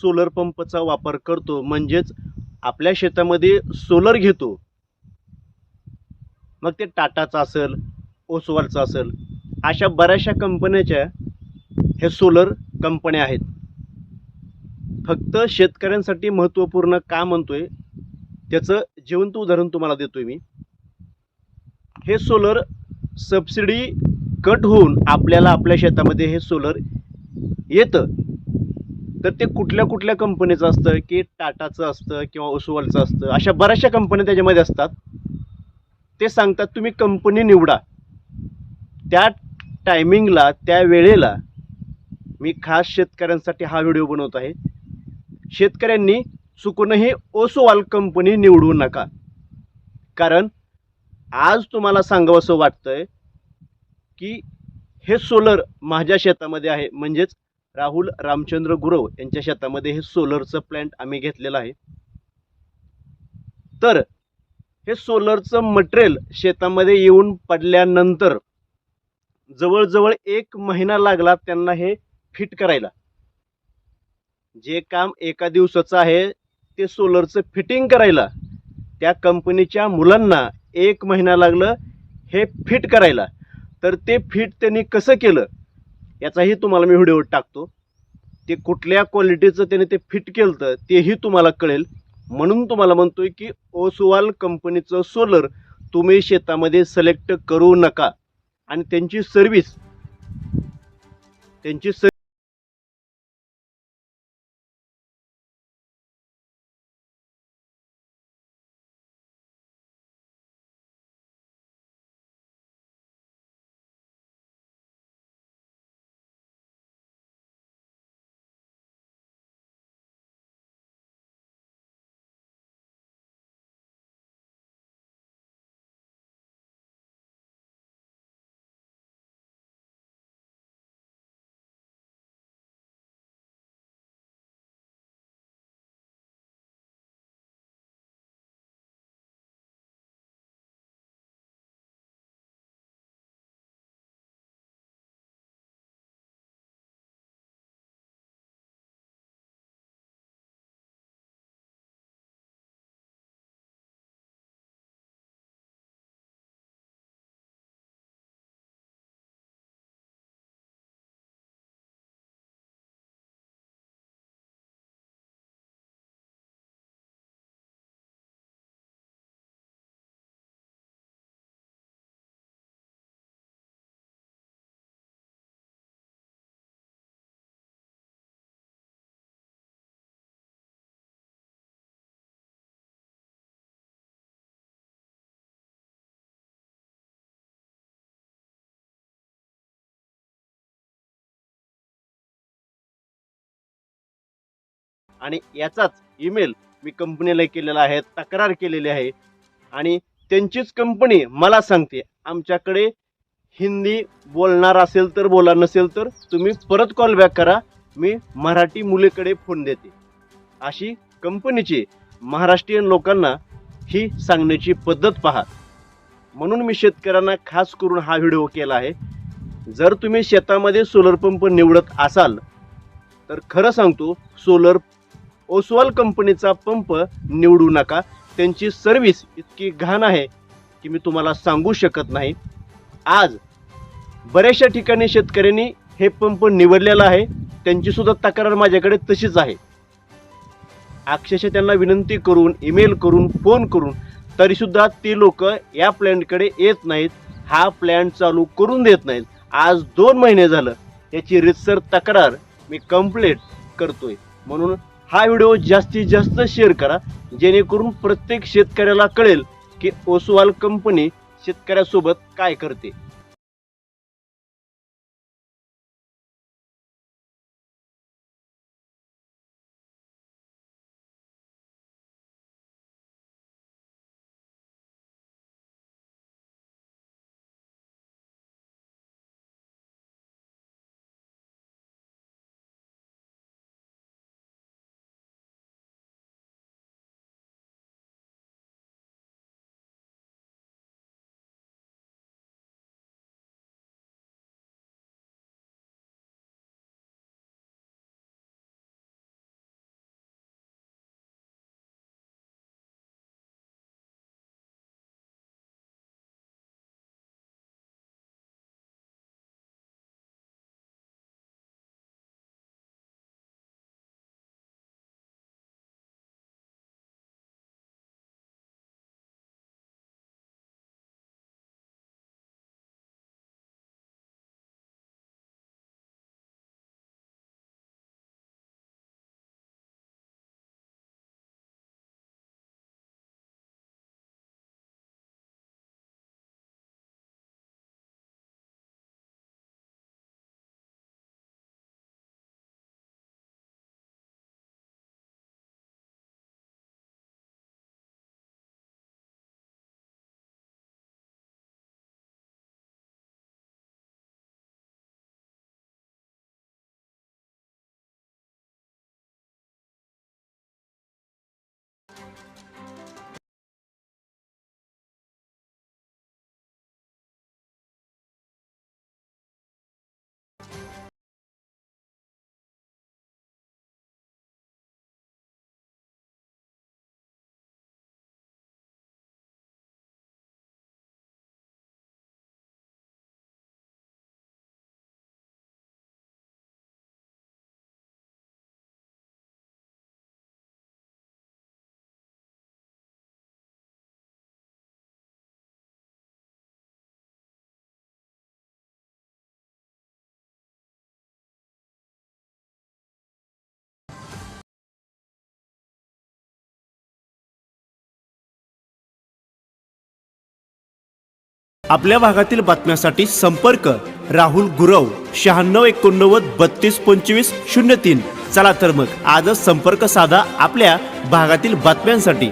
Solar पंपचा वापर करतो, म्हणजेच आपल्या शेतामध्ये सोलर घेतो. मग ते टाटाचं असेल, ओसवालचं असेल, अशा बऱ्याचशा कंपन्याच्या हे सोलर कंपन्या आहेत. फक्त शेतकऱ्यांसाठी महत्त्वपूर्ण का म्हणतोय त्याचं जिवंत उदाहरण तुम्हाला देतोय मी. हे सोलर सबसिडी कट होऊन आपल्याला आपल्या शेतामध्ये हे सोलर येतं. तर ते कुठल्या कुठल्या कंपनीचं असतं की टाटाचं असतं किंवा ओसवालचं असतं, अशा बऱ्याचशा कंपन्या त्याच्यामध्ये असतात. ते सांगतात तुम्ही कंपनी निवडा. त्या टायमिंगला, त्या वेळेला मी खास शेतकऱ्यांसाठी हा व्हिडिओ बनवत आहे. शेतकऱ्यांनी चुकूनही ओसवाल कंपनी निवडू नका. कारण आज तुम्हाला सांगावंसं वाटतंय की हे सोलर माझ्या शेतामध्ये आहे, म्हणजेच राहुल रामचंद्र गुरव यांच्या शेतामध्ये हे सोलरचं प्लॅन्ट आम्ही घेतलेलं आहे. तर हे सोलरचं मटेरियल शेतामध्ये येऊन पडल्यानंतर जवळजवळ 1 महिना लागला त्यांना हे फिट करायला. जे काम एका दिवसाचं आहे ते सोलरचं फिटिंग करायला त्या कंपनीच्या मुलांना 1 महिना लागलं हे फिट करायला. तर ते फिट त्यांनी कसं केलं याचाही तुम्हाला मी व्हिडिओ टाकतो. ते कुठल्या क्वालिटीचं त्याने ते फिट केलं तेही तुम्हाला कळेल. म्हणून तुम्हाला म्हणतोय की ओसवाल कंपनीचं सोलर तुम्ही शेतामध्ये सिलेक्ट करू नका. आणि त्यांची सर्व्हिस आणि याचाच ईमेल मी कंपनीला केलेला आहे, तक्रार केलेली आहे. आणि त्यांचीच कंपनी मला सांगते आमच्याकडे हिंदी बोलणार असेल तर बोला, नसेल तर तुम्ही परत कॉल बॅक करा, मी मराठी मुलीकडे फोन देते. अशी कंपनीची महाराष्ट्रीयन लोकांना ही सांगण्याची पद्धत पहा. म्हणून मी शेतकऱ्यांना खास करून हा व्हिडिओ केला आहे. जर तुम्ही शेतामध्ये सोलर पंप निवडत असाल तर खरं सांगतो सोलर ओसवाल कंपनीचा पंप निवडू नका. त्यांची सर्व्हिस इतकी घाण आहे की मी तुम्हाला सांगू शकत नाही. आज बऱ्याचशा ठिकाणी शेतकऱ्यांनी हे पंप निवडलेला आहे, त्यांची सुद्धा तक्रार माझ्याकडे तशीच आहे. अक्षरशः त्यांना विनंती करून, ईमेल करून, फोन करून तरीसुद्धा ते लोक या प्लॅनकडे येत नाहीत, हा प्लॅन चालू करून देत नाहीत. आज 2 महिने झालं याची रितसर तक्रार मी कंप्लीट करतोय. म्हणून हा व्हिडिओ जास्तीत जास्त शेअर करा, जेणेकरून प्रत्येक शेतकऱ्याला कळेल की ओसवाल कंपनी शेतकऱ्यासोबत काय करते. आपल्या भागातील बातम्यांसाठी संपर्क राहुल गुरव 9689322503. चला तर मग आजच संपर्क साधा आपल्या भागातील बातम्यांसाठी.